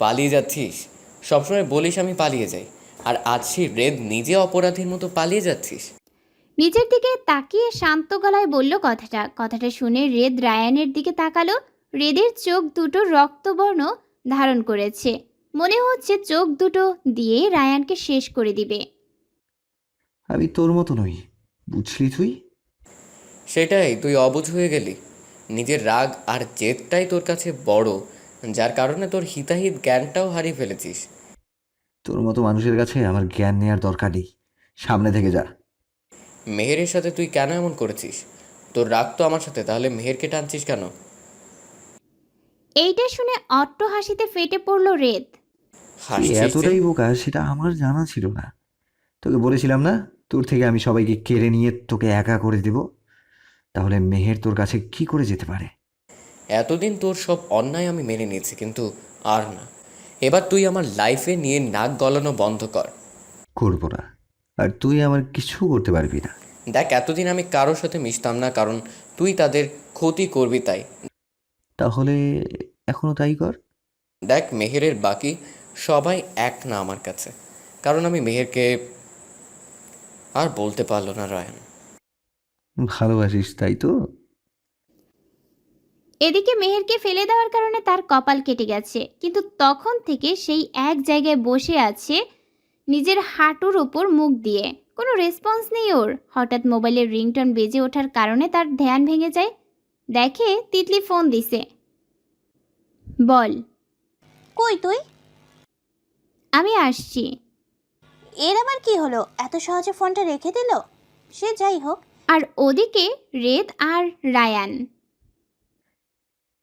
পালিয়ে যাচ্ছিস? সবসময় বলিস আমি পালিয়ে যাই, আর আজ সেই রেদ নিজে অপরাধীর মতো পালিয়ে যাচ্ছিস। নিজের দিকে তাকিয়ে শান্ত গলায় বলল কথাটা শুনে রেদ রায়ানের দিকে তাকালো। রেদের চোখ দুটো রক্তবর্ণ ধারণ করেছে, মনে হচ্ছে চোখ দুটো দিয়ে রায়ানকে শেষ করে দিবে। আমি তোর মতো নই, বুঝলি তুই? সেটাই, তুই অবুঝ হয়ে গেলি। নিজের রাগ আর জেদটাই তোর কাছে বড়, যার কারণে তোর হিতাহিত জ্ঞানটাও হারিয়ে ফেলেছিস। তোর মতো মানুষের কাছে আমার জ্ঞান নেওয়ার দরকার নেই, সামনে থেকে যা। মেহেরের সাথে তুই কেন এমন করেছিস? তোর রাগ তো আমার সাথে, তাহলে মেহেরকে টানছিস কেন? এইটা শুনে অট্ট হাসিতে ফেটে পড়ল রেদ। তুই হাসছিস যে? এতটাই বোকা সেটা আমার জানা ছিল না। তোকে বলেছিলাম না, তোর থেকে আমি সবাইকে কেড়ে নিয়ে তোকে একা করে দেব। তাহলে মেহের তোর কাছে কি করে যেতে পারে? এতদিন তোর সব অন্যায় আমি মেনে নিয়েছি, কিন্তু আর না। এবার তুই আমার লাইফে নিয়ে নাক গলানো বন্ধ কর। করবো না, আর তুই আমার কিছু করতে পারবি না। দেখ, এতদিন আমি কারোর সাথে মিশতাম না, কারণ তুই তাদের ক্ষতি করবি তাই। তাহলে এখনো তাই কর। দেখ, মেহেরের বাকি সবাই এক না আমার কাছে, কারণ আমি মেহেরকে আর বলতে পারলো না রায়ান। ভালোবাসিস তাই তো? এদিকে মেহেরকে ফেলে দেওয়ার কারণে তার কপাল কেটে গেছে, কিন্তু তখন থেকে সেই এক জায়গায় বসে আছে নিজের হাঁটুর ওপর মুখ দিয়ে। কোনো রেসপন্স নেই ওর। হঠাৎ মোবাইলের রিংটোন বেজে ওঠার কারণে তার ধ্যান ভেঙে যায়। দেখে তিতলি ফোন দিছে। বল। কই তুই? আমি আসছি। এর আবার কি হলো? এত সহজে ফোনটা রেখে দিল? সে যাই হোক। আর ওদিকে রেদ আর রায়ান।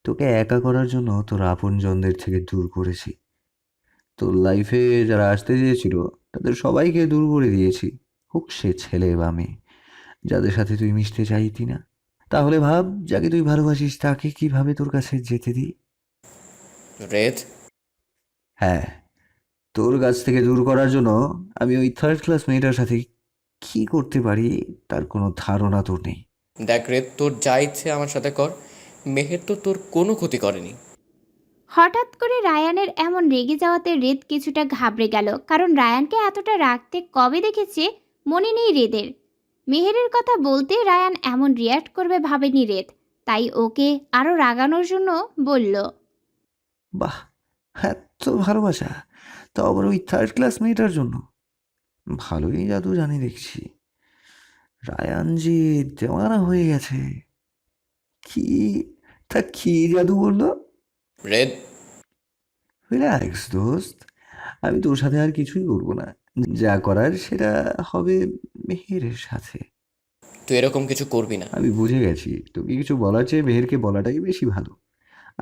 তোকে একা করার জন্য তোর আপনজনদের থেকে দূর করেছি। তোর লাইফে যারা আসতে চেয়েছিল তাদের সবাইকে দূর করে দিয়েছি, হোক সে ছেলে বা মেয়ে, যাদের সাথে তুই মিশতে চাইতি না। তাহলে ভাব, যাকে তুই ভালোবাসিস তাকে কিভাবে তোর কাছে যেতে দিই। রেদ, হ্যাঁ, তোর কাছ থেকে দূর করার জন্য আমি ওই থার্ড ক্লাস মেয়েটার সাথে কি করতে পারি তার কোনো ধারণা তোর নেই। দেখ রেদ, তোর যা ইচ্ছে আমার সাথে কর। মেহের তো তোর কোনো ক্ষতি করেনি। হঠাৎ করে রায়ানের এমন রেগে যাওয়াতে রেদ কিছুটা ঘাবড়ে গেল, কারণ রায়ানকে এতটা রাগতে কবে দেখেছে মনে নেই রেদের। মেহেরের কথা বলতে রায়ান এমন রিয়াক্ট করবে ভাবেনি রেদ, তাই ওকে আরও রাগানোর জন্য বলল। বাহ, হ্যাঁ, তো ভালোবাসা, তো আবার ওই থার্ড ক্লাস মেয়েটার জন্য। ভালোই জাদু জানি দেখছি। রায়ান যে দেওয়ানা হয়ে গেছে। কি, তা কি জাদু বললো? রেদ, রিল্যাক্স দোস্ত, আমি তোর সাথে আর কিছুই করবো না। যা করার সেটা হবে মেহেরের সাথে। তুই এরকম কিছু করবি না। আমি বুঝে গেছি, তোকে কিছু বলার চেয়ে মেহেরকে বলাটাই বেশি ভালো।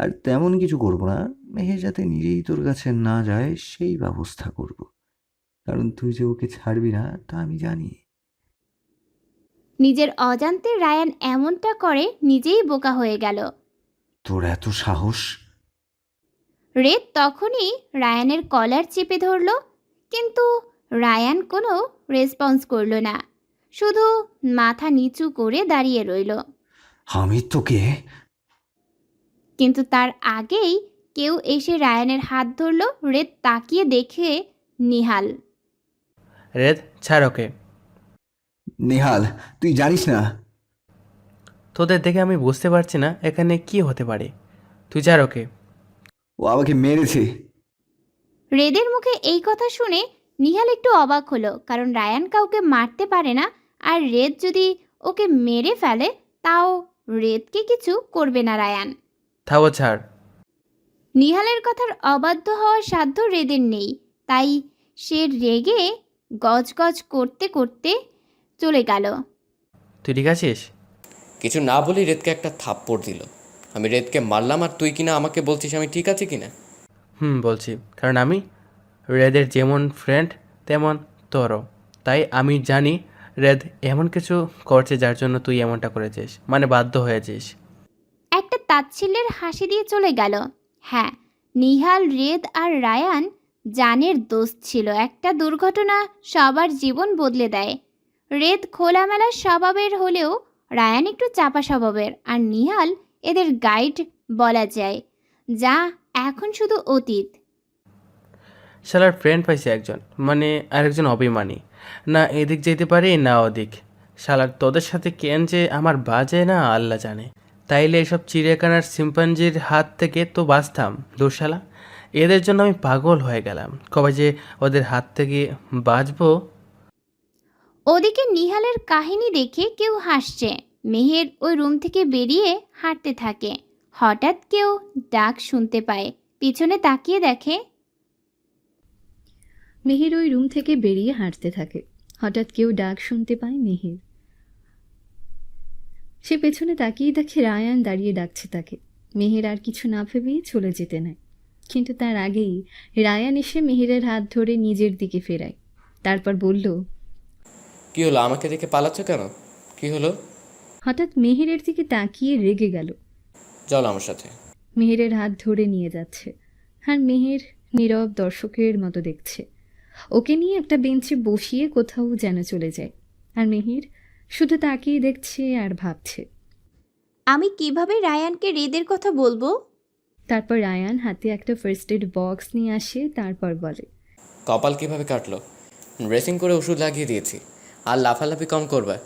আর তেমন কিছু করবো না, মেহের যাতে নিজেই তোর কাছে না যায় সেই ব্যবস্থা করব। কারণ তুই যে ওকে ছাড়বি না তা আমি জানি। নিজের অজান্তে রায়ান এমনটা করে নিজেই বোকা হয়ে গেল। তোর এত সাহস! রেদ তখনই রায়ানের কলার চেপে ধরল, কিন্তু রায়ান কোনো রেসপন্স করল না, শুধু মাথা নিচু করে দাঁড়িয়ে রইল। আমি তোকে... কিন্তু তার আগেই কেউ এসে রায়ানের হাত ধরল। রেদ তাকিয়ে দেখে নিহাল। রেদ, ছাড় ওকে। নেহাল, তুই জানিস না। তোদের দেখে আমি বুঝতে পারছি না এখানে কি হতে পারে। তুই ছাড় ওকে। ও আমাকে মেরেছে। রেদের মুখে এই কথা শুনে নিহাল একটু অবাক হলো, কারণ রায়ান কাউকে মারতে পারে না, আর রেদ যদি ওকে মেরে ফেলে তাও রেদকে কিছু করবে না রায়ান। থাও, ছাড়। নিহালের কথার অবাধ্য হওয়ার সাধ্য রেদের নেই, তাই সে রেগে গজগজ করতে করতে চলে গেল। তুই ঠিক আছিস? কিছু না বলি রেদকে একটা থাপ্পড় দিল। আমি রেদকে মারলাম, আর তুই কিনা আমাকে বলছিস আমি ঠিক আছি কিনা। বলছি, কারণ আমি রেদের যেমন ফ্রেন্ড তেমন তোরও। তাই আমি জানি রেদ এমন কিছু করছে যার জন্য তুই এমনটা করেছিস, মানে বাধ্য হয়েছিস। একটা তাচ্ছিল্যের হাসি দিয়ে চলে গেল। হ্যাঁ, নিহাল, রেদ আর রায়ান জানের দোস্ত ছিল। একটা দুর্ঘটনা সবার জীবন বদলে দেয়। রেদ খোলামেলা স্বভাবের হলেও রায়ান একটু চাপা স্বভাবের, আর নিহাল এদের গাইড বলা যায়, যা এখন শুধু অতীত। শালার ফ্রেন্ড পাইছে একজন, মানে আরেকজন অভিমানী। না এদিক যেতে পারি না ওদিক। শালার তোদের সাথে কেন যে আমার বাজে না আল্লাহ জানে। তাইলে এসব চিড়িয়াখানার শিম্পাঞ্জির হাত থেকে তো বাঁচতাম। দুঃশালা, এদের জন্য আমি পাগল হয়ে গেলাম। কবে যে ওদের হাত থেকে বাঁচবো। ওদিকে নিহালের কাহিনী দেখে কেউ হাসছে। মেহের ওই রুম থেকে বেরিয়ে হাঁটতে থাকে। হঠাৎ কেউ ডাক শুনতে পায়। পিছনে তাকিয়ে দেখে মেহের ওই রুম থেকে বেরিয়ে হাঁটতে থাকে। হঠাৎ কেউ ডাক শুনতে পায় মেহের। সে পেছনে তাকিয়ে দেখে রায়ান দাঁড়িয়ে ডাকছে তাকে। মেহের আর কিছু না ভেবেই চলে যেতে নেয়, কিন্তু তার আগেই রায়ান এসে মেহেরের হাত ধরে নিজের দিকে ফেরায়। তারপর বলল, কি হলো, আমাকে দেখে পালাচ্ছ কেন? কি হলো? হঠাৎ মেহেরের দিকে তাকিয়ে রেগে গেল। চলো আমার সাথে। মেহেরের হাত ধরে নিয়ে যাচ্ছে, আর মেহের নীরব দর্শকের মতো দেখছে। ওকে নিয়ে একটা বেঞ্চে বসিয়ে কোথাও যেন চলে যায়, আর মেহের শুধু তাকিয়ে দেখছে আর ভাবছে। আমি কিভাবে রায়ানকে রেদের কথা বলবো। তারপর রায়ান হাতে একটা ফার্স্ট এড বক্স নিয়ে আসে। তারপর বলে, কপাল কিভাবে কাটলো? ড্রেসিং করে ওষুধ লাগিয়ে দিয়েছি। আর লাফালাফি কম করবে।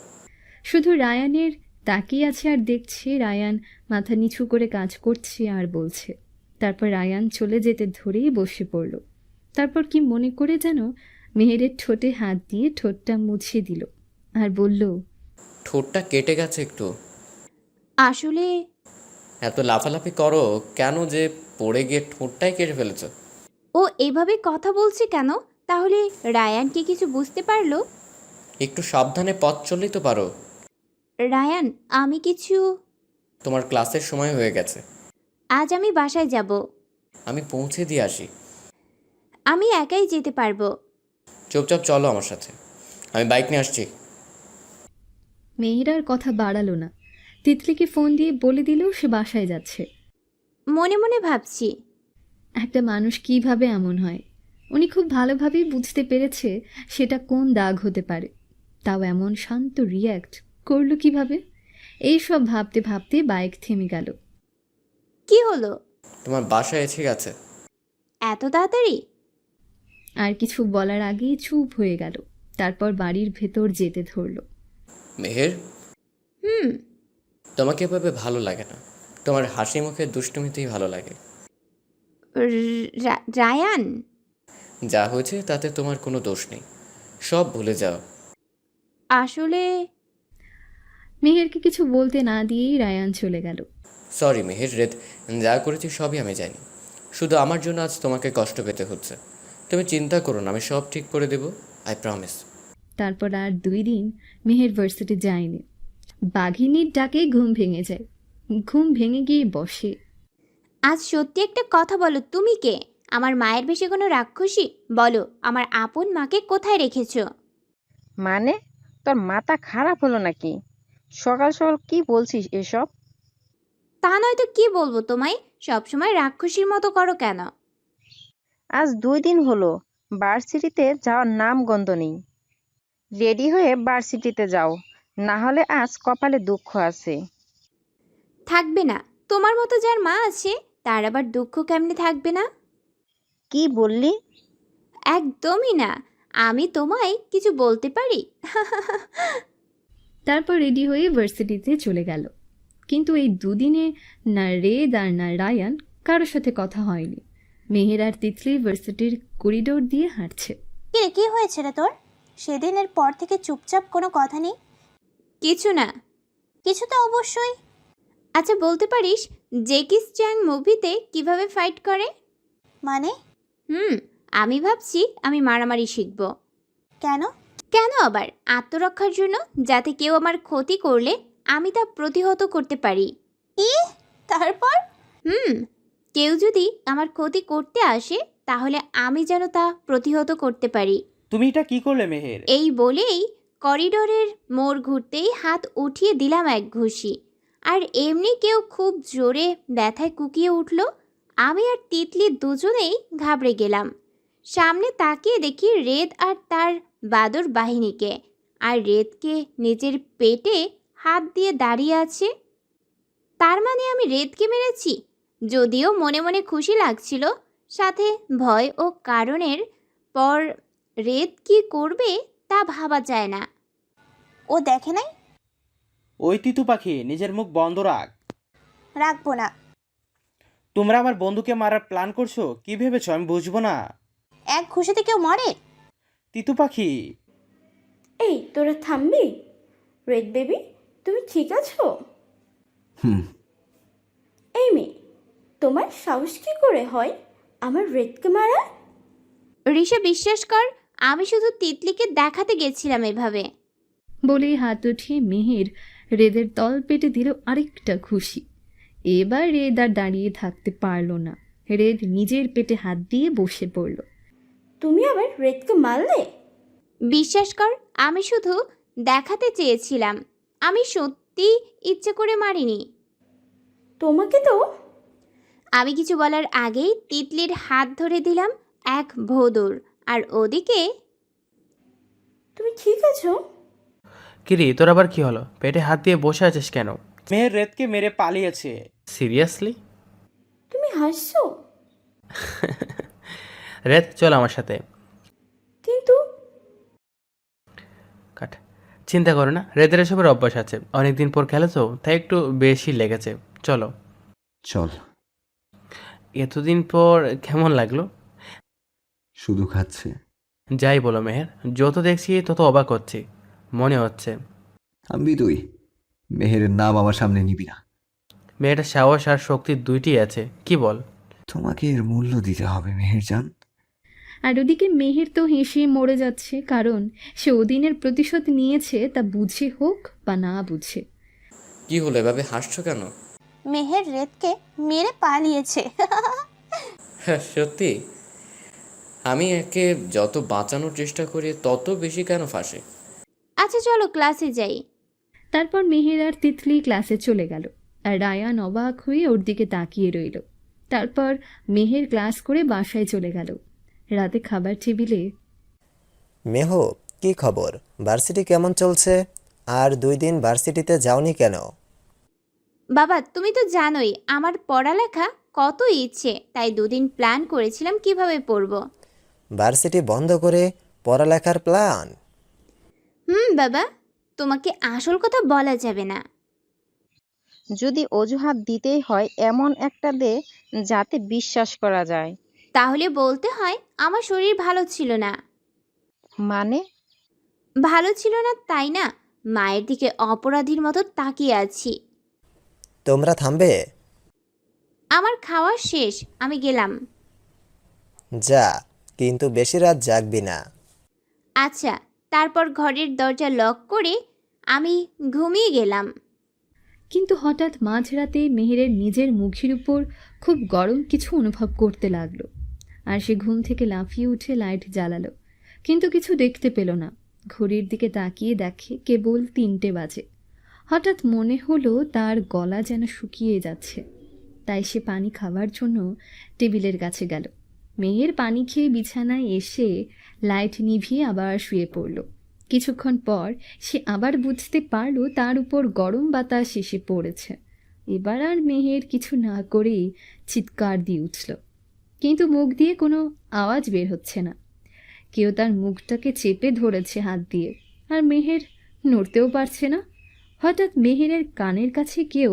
শুধু রায়ানের তাকিয়ে আছে আর দেখছে। রায়ান মাথা নিচু করে কাজ করছে আর বলছে। তারপর রায়ান চলে যেতে ধরেই বসে পড়ল। তারপর কি মনে করে যেন মেহেরের ঠোঁটে হাত দিয়ে ঠোঁটটা মুছে দিল আর বলল, ঠোঁটটা কেটে গেছে একটু। আসলে এত লাফালাফি করো কেন যে পড়ে গিয়ে ঠোঁটটাই কেটে ফেলেছ? ও এভাবে কথা বলছে কেন? তাহলে রায়ান কি কিছু বুঝতে পারলো? একটু সাবধানে পথ চললেই তো পারো। রায়ান, আমি কিছু তোমার ক্লাসের সময় হয়ে গেছে। আজ আমি বাসায় যাব। আমি পৌঁছে দিয়ে আসি। আমি একাই যেতে পারবো। চুপচাপ চলো আমার সাথে, আমি বাইক নিয়ে আসছি। মেহের আর কথা বাড়ালো না। তিতলিকে ফোন দিয়ে বলে দিল সে বাসায় যাচ্ছে। মনে মনে ভাবছি, একটা মানুষ কিভাবে এমন হয়। উনি খুব ভালোভাবেই বুঝতে পেরেছে সেটা কোন দাগ হতে পারে, তাও এমন শান্ত রিয়্যাক্ট করলো কিভাবে। এইসব ভাবতে ভাবতে বাইক থেমে গেল। কি হলো? তোমার বাসায় এসে গেছে। এত তাড়াতাড়ি? আর কিছু বলার আগেই চুপ হয়ে গেল। তারপর বাড়ির ভেতর যেতে ধরলো। মেহের, হুম। তোমাকে এভাবে ভালো লাগে না। তোমার হাসি মুখে দুষ্টুমিতেই ভালো লাগে। রায়ান, যা হয়েছে তাতে তোমার কোনো দোষ নেই, সব ভুলে যাও। আসলে মেহেরকে কিছু বলতে না দিয়েই রায়ান চলে গেল। সরি মেহের, রেদ, যা করেছি সবই আমি জানি। শুধু আমার জন্য আজ তোমাকে কষ্ট পেতে হচ্ছে। তুমি চিন্তা করো না, আমি সব ঠিক করে দেব, আই প্রমিস। তারপর আর 2 দিন মেহের ভার্সিটি যায়নি। বাঘিনীর ডাকে ঘুম ভেঙে যায়। ঘুম ভেঙে গিয়ে বসে। আজ সত্যি একটা কথা বলো, তুমি কে? আমার মায়ের বেশি কোনো রাক্ষসী? বলো, আমার আপন মাকে কোথায় রেখেছো? মানে তোর মাথা খারাপ হলো নাকি? সকাল সকাল কি বলছিস এসব? তা নয়তো কি বলবো তোমায়? সবসময় রাক্ষসীর মতো করো কেন? আজ 2 দিন হলো ভার্সিটিতে যাওয়ার নাম গন্ধ নেই। রেডি হয়ে ভার্সিটিতে যাও, না হলে আজ কপালে দুঃখ আছে। থাকবে না? তোমার মতো যার মা আছে তার আবার দুঃখ কেমনে থাকবে না? কি বললি? একদমই না। আমি তোমায় কিছু বলতে পারি? তারপর রেডি হয়ে ভার্সিটিতে চলে গেল। কিন্তু এই 2 দিনে না রেদ আর না রায়ান কারোর সাথে কথা হয়নি। মেহের আর তিতলি ভার্সিটির করিডোর দিয়ে হাঁটছে। কিরে, কি হয়েছে রে তোর? সেদিনের পর থেকে চুপচাপ, কোনো কথা নেই। কিছু না। কিছু তো অবশ্যই। আচ্ছা বলতে পারিস জেকি চ্যাং মুভিতে কিভাবে ফাইট করে? মানে? আমি ভাবছি আমি মারামারি শিখব। কেন? কেন আবার? আত্মরক্ষার জন্য, যাতে কেউ আমার ক্ষতি করলে আমি তা প্রতিহত করতে পারি। তারপর? কেউ যদি আমার ক্ষতি করতে আসে তাহলে আমি যেন তা প্রতিহত করতে পারি। তুমি এটা কি করলে মেহের? এই বলেই করিডোরের মোড় ঘুরতেই হাত উঠিয়ে দিলাম এক ঘুষি। আর এমনি কেউ খুব জোরে ব্যথায় কুকিয়ে উঠল। আমি আর তিতলি দুজনেই ঘাবড়ে গেলাম। সামনে তাকিয়ে দেখি রেদ আর তার বাদর বাহিনীকে, আর রেদকে নিজের পেটে হাত দিয়ে দাঁড়িয়ে আছে। তার মানে আমি রেদকে মেরেছি। যদিও মনে মনে খুশি লাগছিল, সাথে ভয় ও কারণের পর রেদ কি করবে তা ভাবা যায় না। ও দেখে নাই? ওই তিতু পাখি, নিজের মুখ বন্ধ রাখ। রাখবো না। তোমরা আমার বন্ধুকে মারার প্ল্যান করছো, কি ভেবেছো আমি বুঝবো না? এক ঘুষিতে কেউ মরে? তিতু পাখি, এই তোরা থামবি? রেড বেবি, তুমি ঠিক আছো? হুম। এই মেয়ে, তোমার সাহস কি করে হয় আমার রেডকে মারা? ঋষা বিশ্বাস কর, আমি শুধু তিতলিকে দেখাতে গেছিলাম এভাবে। বলেই হাত উঠিয়ে মেহের রেদের তল পেটে দিল আরেকটা খুশি। এবার রেদ আর দাঁড়িয়ে থাকতে পারল না, রেদ নিজের পেটে হাত দিয়ে বসে পড়ল। তুমি আবার রেডকে মারলে? বিশ্বাস কর, আমি শুধু দেখাতে চেয়েছিলাম, আমি সত্যি ইচ্ছে করে মারিনি। তোমাকে তো। আমি কিছু বলার আগেই তিতলির হাত ধরে দিলাম এক ভোঁদড়, আর ওদিকে তুমি ঠিক আছো? কিরে, তোর আবার কি হলো? পেটে হাত দিয়ে বসে আছিস কেন? মেয়ের রেতকে মেরে পালিয়েছে। সিরিয়াসলি? তুমি হাসছো? রেত, চল আমার সাথে। কিন্তু কাট। চিন্তা করো না, রেদের এসবের অভ্যাস আছে, অনেকদিন পর খেলে তো, তাই একটু বেশি লেগেছে। চলো। চল। এতদিন পর কেমন লাগলো? শুধু খাচ্ছে। যাই বলো মেহের, যত দেখছি তত অবাক হচ্ছি মনে হচ্ছে। আমি তুই মেহেরের নাম আমার সামনে নিবি না। মেয়েটার সাহস আর শক্তি দুইটি আছে, কি বল? তোমাকে এর মূল্য দিতে হবে মেহেরজান। আর ওদিকে মেহের তো হেসে মরে যাচ্ছে, কারণ সে ওদিনের প্রতিশোধ নিয়েছে, তা বুঝে হোক বা না বুঝে। কি হলো, এভাবে হাসছো কেন? মেহের রেতকে মেরে পালিয়েছে। হ্যাঁ, সত্যি? আমি একে যত বাঁচানোর চেষ্টা করি তত বেশি কেন ফাঁসে? আচ্ছা চলো ক্লাসে যাই। তারপর মেহের আর তিতলি ক্লাসে চলে গেল, আর রায়ান অবাক হয়ে ওর দিকে তাকিয়ে রইল। তারপর মেহের ক্লাস করে বাসায় চলে গেল। রাতে খাবার টেবিলে মেহ, কি খবর? ভার্সিটি কেমন চলছে? আর 2 দিন ভার্সিটিতে যাওনি কেন? বাবা, তুমি তো জানোই আমার পড়ালেখা কত ইচ্ছে, তাই 2 দিন প্ল্যান করেছিলাম কিভাবে পড়ব। ভার্সিটি বন্ধ করে পড়ালেখার প্ল্যান? বাবা, তোমাকে আসল কথা বলা যাবে না। যদি অজুহাত দিতেই হয় এমন একটা দে যাতে বিশ্বাস করা যায়। তাহলে বলতে হয় আমার শরীর ভালো ছিল না। মানে? ভালো ছিল না তাই না, মায়ের দিকে অপরাধীর মতো তাকিয়ে আছি। তোমরা থামবে? আমার খাওয়া শেষ, আমি গেলাম। যা, কিন্তু বেশি রাত জাগবি না। আচ্ছা। তারপর ঘরের দরজা লক করে আমি ঘুমিয়ে গেলাম। কিন্তু হঠাৎ মাঝরাতে মেহেরের নিজের মুখের উপর খুব গরম কিছু অনুভব করতে লাগলো, আর সে ঘুম থেকে লাফিয়ে উঠে লাইট জ্বালালো, কিন্তু কিছু দেখতে পেল না। ঘড়ির দিকে তাকিয়ে দেখে কেবল 3টে বাজে। হঠাৎ মনে হলো তার গলা যেন শুকিয়ে যাচ্ছে, তাই সে পানি খাওয়ার জন্য টেবিলের কাছে গেল। মেহের পানি খেয়ে বিছানায় এসে লাইট নিভিয়ে আবার শুয়ে পড়ল। কিছুক্ষণ পর সে আবার বুঝতে পারল তার উপর গরম বাতাস এসে পড়েছে। এবার আর মেহের কিছু না করেই চিৎকার দিয়ে উঠল, কিন্তু মুখ দিয়ে কোনো আওয়াজ বের হচ্ছে না। কেউ তার মুখটাকে চেপে ধরেছে হাত দিয়ে, আর মেহের নড়তেও পারছে না। হঠাৎ মেহেরের কানের কাছে কেউ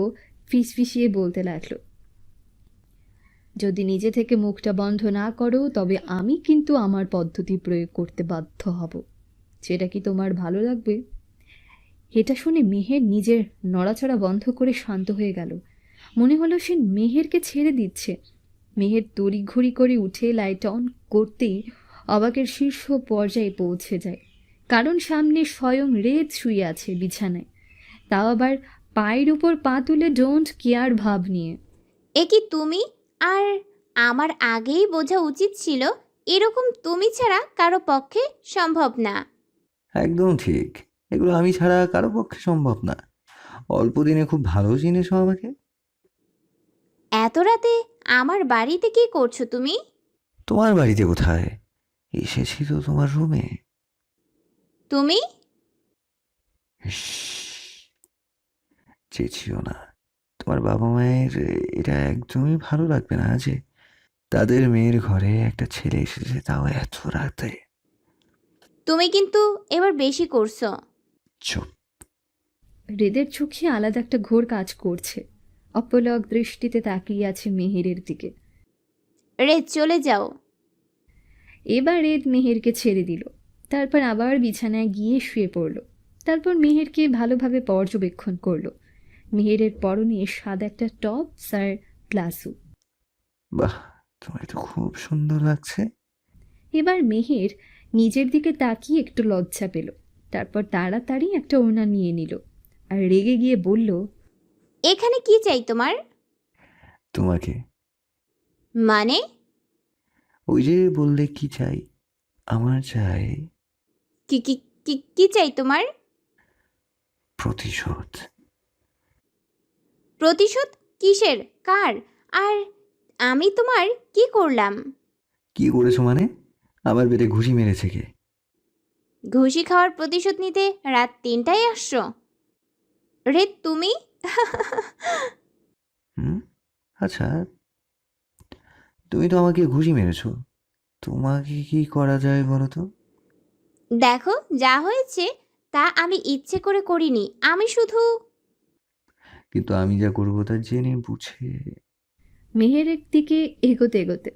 ফিসফিসিয়ে বলতে লাগলো, যদি নিজে থেকে মুখটা বন্ধ না করো তবে আমি কিন্তু আমার পদ্ধতি প্রয়োগ করতে বাধ্য হব। সেটা কি তোমার ভালো লাগবে? এটা শুনে মেহের নিজের নড়াচড়া বন্ধ করে শান্ত হয়ে গেল। মনে হলো সে মেহেরকে ছেড়ে দিচ্ছে। মেহের তড়িঘড়ি করে উঠে লাইট অন করতেই অবাকের শীর্ষ পর্যায়ে পৌঁছে যায়, কারণ সামনে স্বয়ং রেদ শুয়ে আছে বিছানায়, তাও আবার পায়ের উপর পা তুলে ডোন্ট কেয়ার ভাব নিয়ে। এ কি তুমি? আর আমার আগেই বোঝা উচিত ছিল এরকম তুমি ছাড়া কারো পক্ষে সম্ভব না। একদম ঠিক, এগুলো আমি ছাড়া কারো পক্ষে সম্ভব না। অল্প দিনে খুব ভালো চিনেছো আমাকে। এত রাতে আমার বাড়িতে কি করছো তুমি? তোমার বাড়িতে কোথায়, এসেছি তো তোমার রুমে। তুমি চেঁচিও না, তোমার বাবা মায়ের এটা একদমই ভালো লাগবে না যে। তাদের মেয়ের ঘরে একটা ছেলে এসেছে, তাও এত রাতে। তুমি কিন্তু এবার বেশি করছো। চুপ। হৃদের চোখে আলাদা একটা ঘোর কাজ করছে। অপলক দৃষ্টিতে তাকিয়ে আছে মেহেরের দিকে। রে চলে যাও। এবার রেদ মেহেরকে ছেড়ে দিল। তারপর আবার বিছানায় গিয়ে শুয়ে পড়ল। তারপর মেহেরকে ভালোভাবে পর্যবেক্ষণ করলো। মেহেরের পরনে সাদা একটা টপ আর প্লাজো। বাহ, তোমার তো খুব সুন্দর লাগছে। এবার মেহের নিজের দিকে তাকিয়ে একটু লজ্জা পেল। তারপর তাড়াতাড়ি একটা ওড়না নিয়ে নিল আর রেগে গিয়ে বলল, এখানে কি চাই তোমার? তোমাকে। মানে? ওই যে বললে কি চাই, আমার চাই কি কি কি কি চাই তোমার? প্রতিশোধ। প্রতিশোধ? কিসের? কার? আর আমি তোমার কি করলাম? কি করেছো মানে? আমার পেটে ঘুষি মেরেছে কে? ঘুষি খাওয়ার প্রতিশোধ নিতে রাত 3টায় আসছো? রে তুমি? হুম, আচ্ছা, তুমি তো আমাকে ঘুষি মেরেছো, তোমাকে কি করা যায় বলো তো? দেখো, যা হয়েছে তা আমি ইচ্ছে করে করিনি। আমি শুধু... কিন্তু আমি যা করবো তা জেনে বুঝে। মেহেরের দিকে এগোতে এগোতে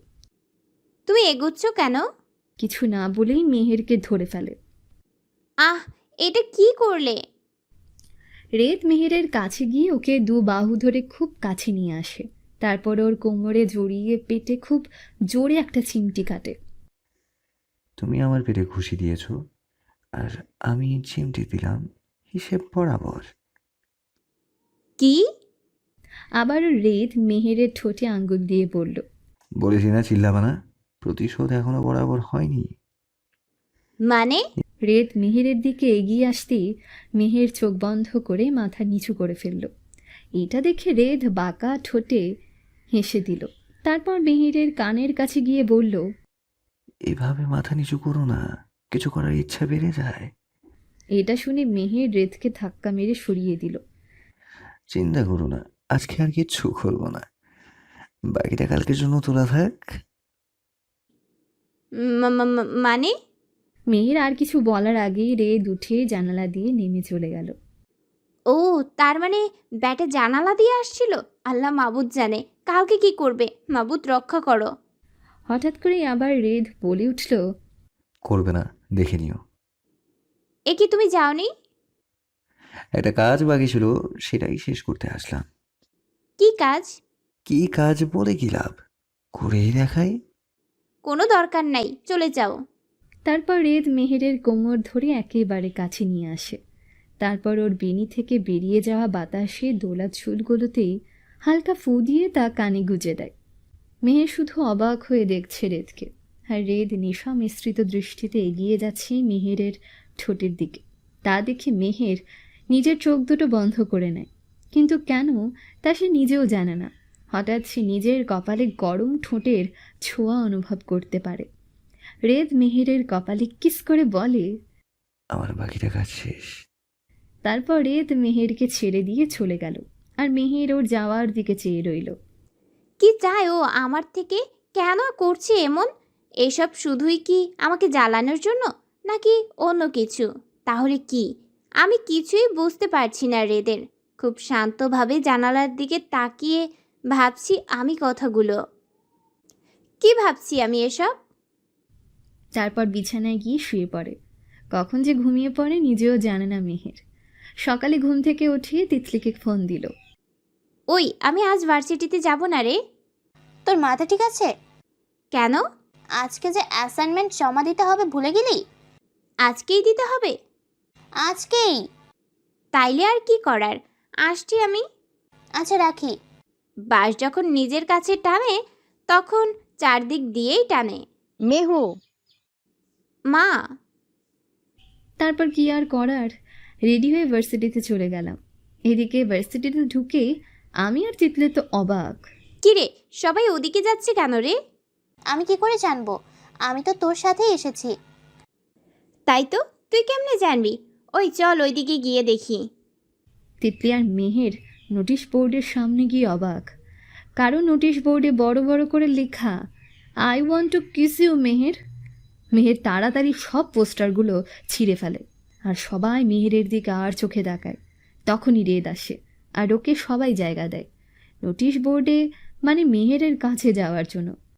তুমি এগোচ্ছ কেন? কিছু না বলেই মেহেরকে ধরে ফেলে। আহ, এটা কি করলে? রেদ মেহেরের কাছে গিয়ে ওকে দু বাহু ধরে খুব কাছে নিয়ে আসে। তারপর ওর কোমরে জড়িয়ে পেটে খুব জোরে একটা চিমটি কাটে। তুমি আমার পেটে ঘুষি দিয়েছো আর আমি চিমটি দিলাম, হিসেব বরাবর। কি? আবার রেদ মেহেরের ঠোঁটে আঙ্গুল দিয়ে বলল, বলেছি না চিল্লাবা না, প্রতিশোধ এখনো বরাবর হয়নি। মানে? রেদ মেহেরের দিকে এগিয়ে আসতেই মেহের চোখ বন্ধ করে মাথা নিচু করে ফেলল। এটা দেখে রেদ বাঁকা ঠোঁটে হেসে দিল। তারপর মেহেরের কানের কাছে গিয়ে বলল, এভাবে মাথা নিচু করো না, কিছু করার ইচ্ছা বেড়ে যায়। এটা শুনে মেহের রেদকে ধাক্কা মেরে সরিয়ে দিল। চিন্তা করো না, আজকে আর কিচ্ছু করবো না, বাকিটা কালকের জন্য তোলা থাক। মানে? মেহের আর কিছু বলার আগেই রেদ উঠে জানালা দিয়ে নেমে চলে গেল। ও, তার মানে ব্যাটে জানালা দিয়ে আসছিল? আল্লাহ মাবুদ জানে কালকে কি করবে। মাবুদ রক্ষা করো। হঠাৎ করে আবার রেদ বলে উঠল, করবে না, দেখে নিও। এ কি, তুমি যাওনি? একটা কাজ বাকি ছিল, সেটাই শেষ করতে আসলাম। কি কাজ? কি কাজ বলে কি লাভ, করেই দেখাই। কোনো দরকার নাই, চলে যাও। তারপর রেদ মেহেরের কোমর ধরে একেবারে কাছে নিয়ে আসে। তারপর ওর বেনি থেকে বেরিয়ে যাওয়া বাতাসে দোলা চুলগুলোতেই হালকা ফু দিয়ে তা কানে গুজে দেয়। মেহের শুধু অবাক হয়ে দেখছে রেদকে, আর রেদ নেশা মিশ্রিত দৃষ্টিতে এগিয়ে যাচ্ছে মেহেরের ঠোঁটের দিকে। তা দেখে মেহের নিজের চোখ দুটো বন্ধ করে নেয়, কিন্তু কেন তা সে নিজেও জানে না। হঠাৎ সে নিজের কপালে গরম ঠোঁটের ছোঁয়া অনুভব করতে পারে। রেদ মেহেরের কপালে কিস করে বলে, আমার বাকিটা কাজ শেষ। তারপর রেদ মেহেরকে ছেড়ে দিয়ে চলে গেল, আর মেহের ওর যাওয়ার দিকে চেয়ে রইল। কি চায় ও আমার থেকে? কেন করছে এমন? এসব শুধুই কি আমাকে জ্বালানোর জন্য, নাকি অন্য কিছু? তাহলে কি? আমি কিছুই বুঝতে পারছি না রেদের। খুব শান্তভাবে জানালার দিকে তাকিয়ে ভাবছি আমি কথাগুলো। কি ভাবছি আমি এসব? তারপর বিছানায় গিয়ে শুয়ে পড়ে। কখন যে ঘুমিয়ে পড়ে নিজেও জানে না মেহের। সকালে ঘুম থেকে উঠিয়ে তিতলিকে ফোন দিল। ওই, আমি আজ ভার্সিটিতে যাব না রে। তোর মাথা ঠিক আছে? কেন? আজকে যে অ্যাসাইনমেন্ট জমা দিতে হবে ভুলে গেলি? আজকেই দিতে হবে? আজকেই। তাইলে আর কি করার, আসছি আমি। আচ্ছা, রাখি। বাস যখন নিজের কাছে টানে তখন চারদিক দিয়েই টানে। মেহু, মা। তারপর কি আর করার, রেডি হয়ে ভার্সিটিতে চলে গেলাম। এদিকে ভার্সিটিতে ঢুকে আমি আর তিতলি তো অবাক। কিরে, সবাই ওদিকে যাচ্ছে কেন রে? আমি কি করে জানবো? আমি তো তোর সাথেই এসেছি। তাই তো, তুই কেমনে জানবি? ওই চল ওইদিকে গিয়ে দেখি। তিতলি আর মেহের নোটিশ বোর্ডের সামনে গিয়ে অবাক, কারণ নোটিশ বোর্ডে বড় বড় করে লেখা I want to kiss you Meher. Meher তাড়াতাড়ি সব পোস্টারগুলো ছিঁড়ে ফেলে আর সবাই মেহেরের দিকে আর চোখে তাকায়। তখনই রেদ আসে আর ওকে সবাই জায়গা দেয় নোটিশ বোর্ডে, মানে মেহেরের কাছে যাওয়ার জন্য।